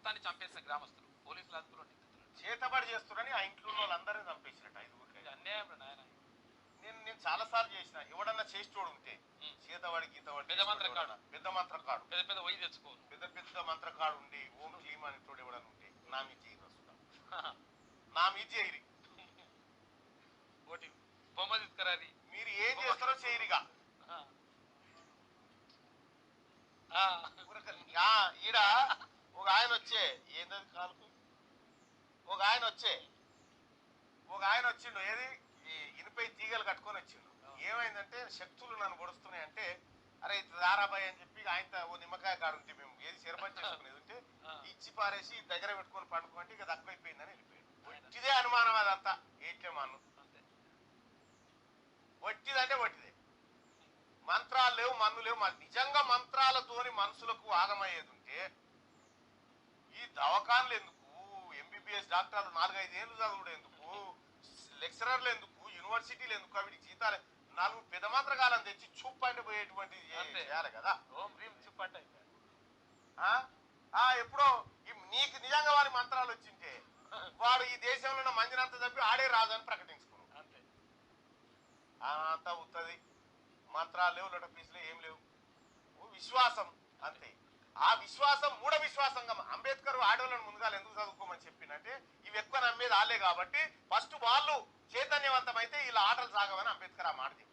మొత్తాన్ని చంపేసిన గ్రామస్తులు పోలీసులు అదుపులో చేతబడి చేస్తున్నారని ఆ ఇంట్లో వాళ్ళందరినీ చంపేసినట్టు 5 అన్యాయం నాయన. నేను చాలా సార్లు చేసిన. ఎవడన్నా చేసేటోడు ఉంటే చేతబడి గీతబడి పెద్ద మంత్రకాడు పెద్ద పెద్ద వై తెచ్చుకోను పెద్ద మంత్రకాడు ఉండి ఓం క్లీమ్ అనేటోడు ఎవడన్నా ఉంటే నా మీద చేయరు నా మీద చేయరి ఒకటి బొమ్మ తీసుకురాది మీరు ఏం చేస్తారో చేయరిగా ఈడ ఒక ఆయన వచ్చే ఏంటది కాలుకు ఒక ఆయన వచ్చిండు ఏది ఇనుపై తీగలు కట్టుకొని వచ్చిండు. ఏమైందంటే శక్తులు నన్ను పొడుస్తున్నాయి అంటే అరే ఇది దారాబాయ్ అని చెప్పి ఆయన ఓ నిమ్మకాయ కాడు ఉంటే మేము ఏది శరపని చేసుకునేది ఉంటే ఇచ్చి పారేసి దగ్గర పెట్టుకొని పండుకుంటే ఇక తక్కువైపోయిందని వెళ్ళిపోయాడు. వట్టిదే అనుమానం అదంతా ఏట్లేమాను వట్టిదంటే వట్టిదే. మంత్రాలు లేవు మన్ను లేవు. నిజంగా మంత్రాలతోని మనుషులకు ఆగమయ్యేది ఉంటే ఈ దవాఖాన్లు ఎందుకు, ఎంబీబీఎస్ డాక్టర్లు 4-5 ఏళ్ళు చదువుడు ఎందుకు, లెక్చరర్లు ఎందుకు, యూనివర్సిటీలు ఎందుకు, అవి జీతాలు 4 పెద్ద మంత్రకాలను తెచ్చి చూపండి పోయేటువంటి చేయాలి కదా. ఎప్పుడో నీకు నిజంగా వారి మంత్రాలు వచ్చింటే వాడు ఈ దేశంలో ఉన్న మందినంతా తప్పి ఆడే రాజు అని ప్రకటించుకున్నాడు. అంతే అంతా ఉత్తది. మంత్రాలు లేవు, లొట పీసులు ఏం లేవు, విశ్వాసం అంతే. ఆ విశ్వాసం మూఢ విశ్వాసంగా అంబేద్కర్ ఆడవాళ్ళని ముందుగా ఎందుకు చదువుకోమని చెప్పిందంటే ఇవి ఎక్కువ నమ్మేది వాళ్ళే కాబట్టి ఫస్ట్ వాళ్ళు చైతన్యవంతమైతే ఇలా ఆటలు సాగమని అంబేద్కర్ ఆ మాట చెప్పారు.